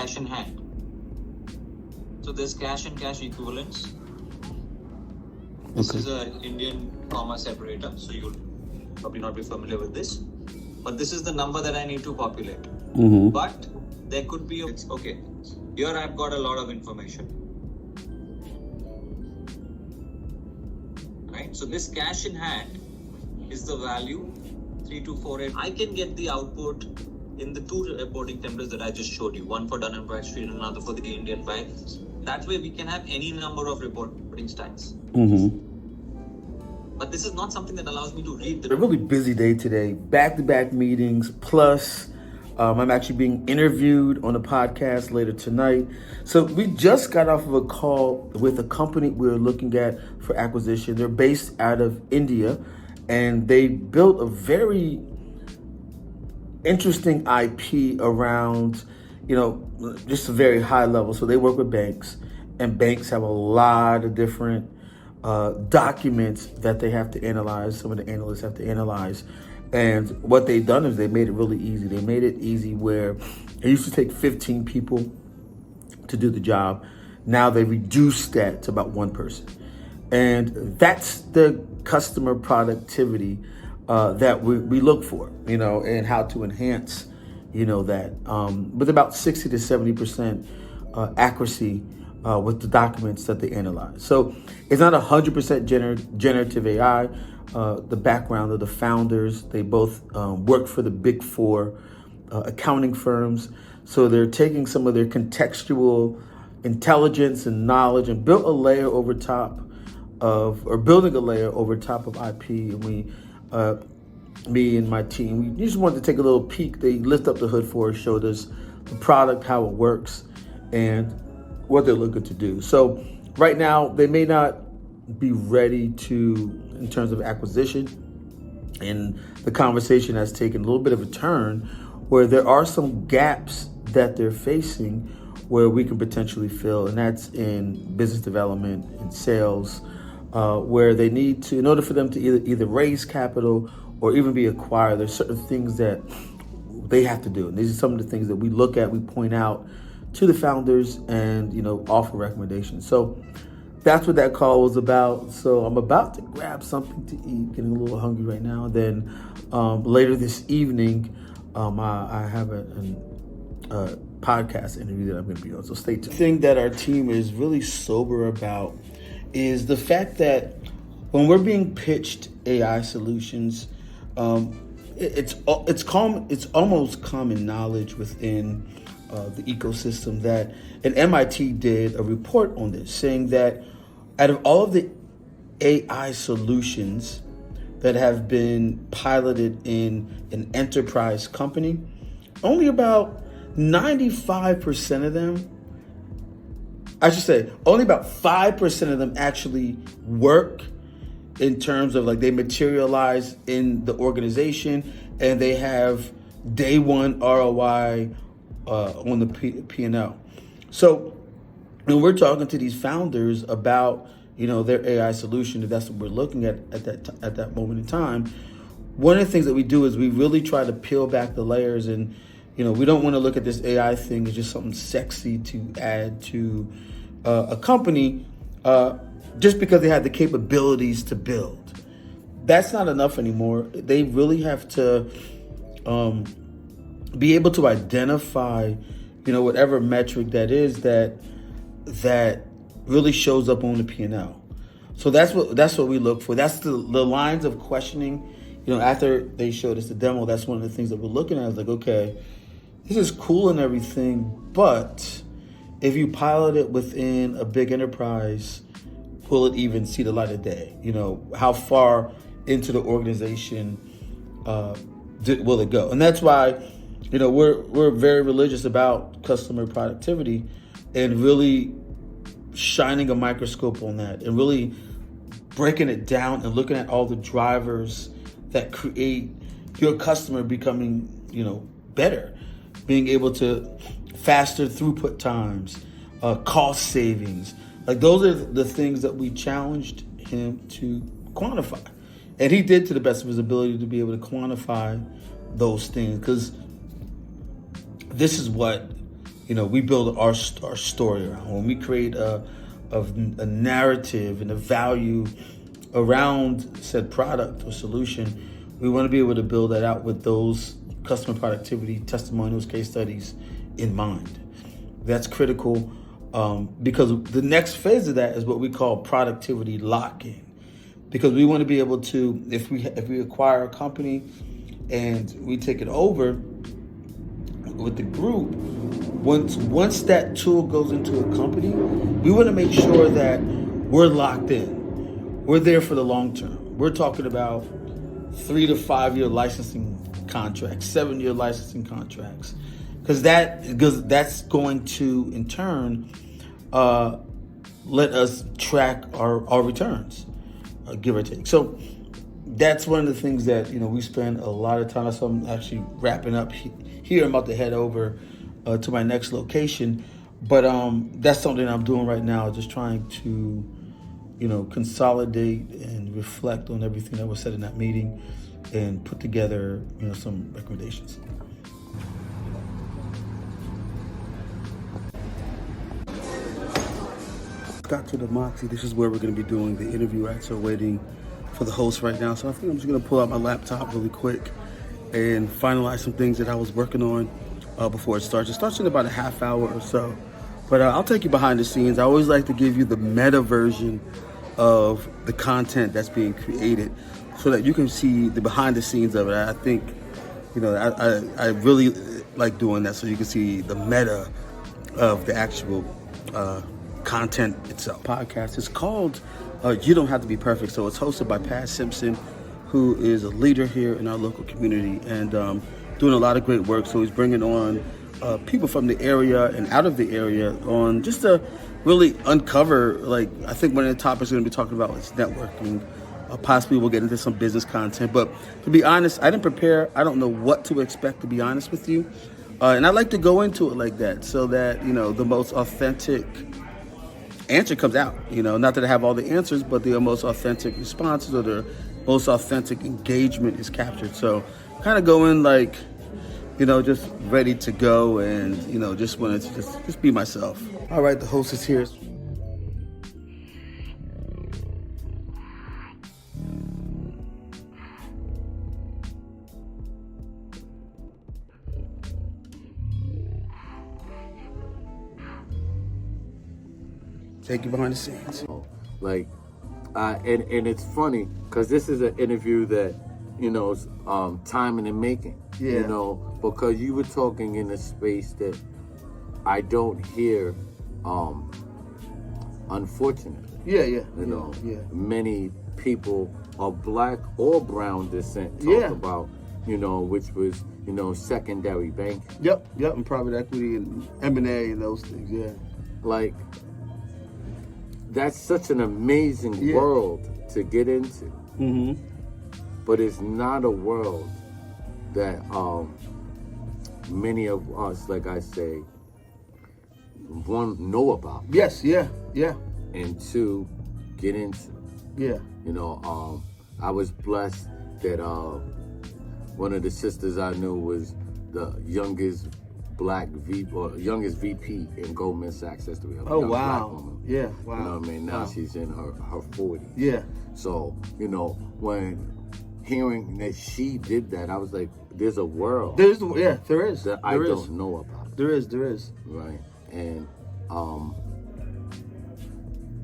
cash in hand. So there's cash and cash equivalents. This is an Indian comma separator, so you'll probably not be familiar with this. But this is the number that I need to populate. Mm-hmm. But there could be okay. Here I've got a lot of information. Right? So this cash in hand is the value 3248. I can get the output in the two reporting templates that I just showed you. One for Dun & Bradstreet and another for the Indian bank. That way we can have any number of reporting styles. Mm-hmm. But this is not something that allows me to read the... A really busy day today, back-to-back meetings, plus I'm actually being interviewed on a podcast later tonight. So we just got off of a call with a company we're looking at for acquisition. They're based out of India, and they built a very interesting IP around, just a very high level. So they work with banks, and banks have a lot of different documents that they have to analyze. Some of the analysts have to analyze. And what they've done is they made it really easy. They made it easy where it used to take 15 people to do the job. Now they reduced that to about one person. And that's the customer productivity that we look for, and how to enhance, that with about 60 to 70% accuracy with the documents that they analyze. So it's not 100% generative AI. The background of the founders, they both work for the big four accounting firms. So they're taking some of their contextual intelligence and knowledge and building a layer over top of IP. And me and my team, we just wanted to take a little peek. They lift up the hood for us, showed us the product, how it works, and what they're looking to do. So right now, they may not be ready in terms of acquisition. And the conversation has taken a little bit of a turn where there are some gaps that they're facing where we can potentially fill. And that's in business development and sales, where they need to, in order for them to either raise capital or even be acquired, there's certain things that they have to do. And these are some of the things that we look at, we point out to the founders and, offer recommendations. So that's what that call was about. So I'm about to grab something to eat, getting a little hungry right now. Then later this evening, I have a podcast interview that I'm going to be on. So stay tuned. The thing that our team is really sober about is the fact that when we're being pitched AI solutions, it's almost common knowledge within the ecosystem that, and MIT did a report on this saying that out of all of the AI solutions that have been piloted in an enterprise company, only about 95% of them, only about 5% of them actually work in terms of they materialize in the organization and they have day one ROI on the P&L. So when we're talking to these founders about, their AI solution, if that's what we're looking at that moment in time, one of the things that we do is we really try to peel back the layers, and we don't want to look at this AI thing as just something sexy to add to a company just because they have the capabilities to build. That's not enough anymore. They really have to be able to identify, whatever metric that is that really shows up on the P&L. So that's what we look for. That's the lines of questioning. After they showed us the demo, that's one of the things that we're looking at. Is okay, this is cool and everything, but if you pilot it within a big enterprise, will it even see the light of day? How far into the organization will it go? And that's why, we're very religious about customer productivity and really shining a microscope on that and really breaking it down and looking at all the drivers that create your customer becoming, better, being able to faster throughput times, cost savings. Those are the things that we challenged him to quantify. And he did to the best of his ability to be able to quantify those things, because this is what we build our story around. When we create a narrative and a value around said product or solution, we want to be able to build that out with those customer productivity testimonials, case studies in mind. That's critical because the next phase of that is what we call productivity lock-in. Because we want to be able to, if we acquire a company and we take it over with the group, once that tool goes into a company, we want to make sure that we're locked in. We're there for the long term. We're talking about 3 to 5 year licensing contracts, 7-year licensing contracts, because that's going to in turn let us track our returns, give or take. So that's one of the things that we spend a lot of time. So I'm actually wrapping up here. I'm about to head over to my next location, but that's something I'm doing right now, just trying to consolidate and reflect on everything that was said in that meeting and put together some recommendations. Got to the Moxie. This is where we're going to be doing the interview at. So waiting for the host right now. So I think I'm just going to pull out my laptop really quick and finalize some things that I was working on before it starts. It starts in about a half hour or so. But I'll take you behind the scenes. I always like to give you the meta version of the content that's being created so that you can see the behind the scenes of it. I think, I really like doing that so you can see the meta of the actual content itself. Podcast. It's called You Don't Have to Be Perfect. So it's hosted by Pat Simpson, who is a leader here in our local community and doing a lot of great work. So he's bringing on people from the area and out of the area on just to really uncover, I think one of the topics we're going to be talking about is networking. Possibly we'll get into some business content. But to be honest, I didn't prepare. I don't know what to expect, to be honest with you. And I like to go into it like that so that, the most authentic answer comes out. Not that I have all the answers, but the most authentic responses or the most authentic engagement is captured. So kind of go in just ready to go and, just wanted to just be myself. All right, the host is here. Take you behind the scenes. And it's funny because this is an interview that, is time in the making. Yeah. Because you were talking in a space that I don't hear, unfortunately. Yeah. Many people of black or brown descent talk about, which was, secondary banking. Yep, and private equity and M&A and those things, yeah. That's such an amazing world to get into. Mm-hmm. But it's not a world that many of us, like I say, one, know about. Yes, yeah. And two, get into. Yeah. I was blessed that one of the sisters I knew was the youngest black VP or youngest VP in Goldman Sachs history. Oh, wow. Black woman. Yeah, wow. You know what I mean? Now she's in her 40s. Yeah. So, when hearing that she did that, I was like, there's a world. There is. That I don't know about. There is. Right. And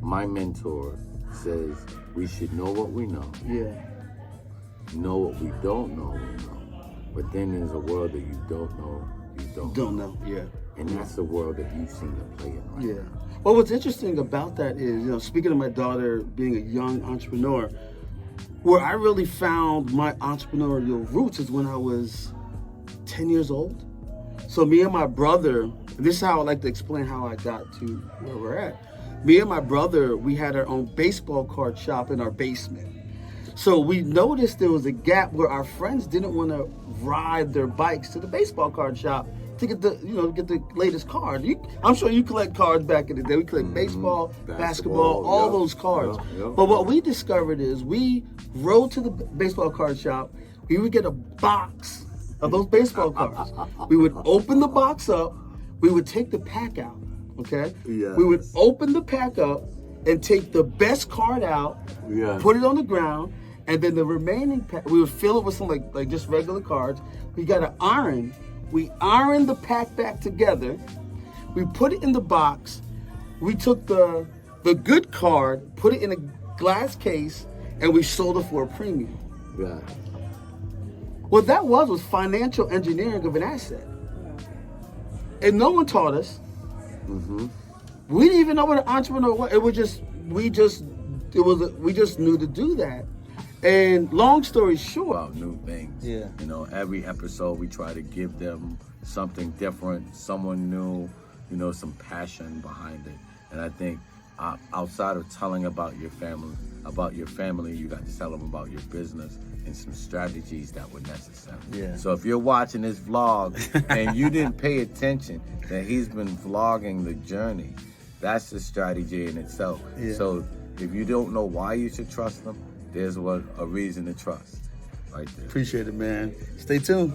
my mentor says we should know what we know. Yeah. Know what we don't know, we know. But then there's a world that you don't know, you don't know. Yeah. And that's the world that you seem to play in right now. Well, what's interesting about that is, speaking of my daughter being a young entrepreneur, where I really found my entrepreneurial roots is when I was 10 years old. So me and my brother, this is how I like to explain how I got to where we're at. Me and my brother, we had our own baseball card shop in our basement. So we noticed there was a gap where our friends didn't want to ride their bikes to the baseball card shop to get the latest card. I'm sure you collect cards back in the day. We collect baseball, basketball, all those cards. But what we discovered is we rode to the baseball card shop. We would get a box of those baseball cards. We would open the box up. we would take the pack out, okay? Yes. We would open the pack up and take the best card out, Yes. put it on the ground, and then the remaining pack, we would fill it with some like just regular cards. We got to iron. We ironed the pack back together. We put it in the box. We took the good card, put it in a glass case, and we sold it for a premium. Yeah. What that was financial engineering of an asset. And no one taught us. Mm-hmm. We didn't even know what an entrepreneur was. It was just we just knew to do that. And long story short, About new things. Yeah. You know, every episode we try to give them something different, someone new, you know, some passion behind it. And I think outside of telling about your family, you got to tell them about your business and some strategies that were necessary. Yeah. So if you're watching this vlog and you didn't pay attention that he's been vlogging the journey, that's the strategy in itself. Yeah. So if you don't know why you should trust them, there's a reason to trust right there. appreciate it, man. Stay tuned.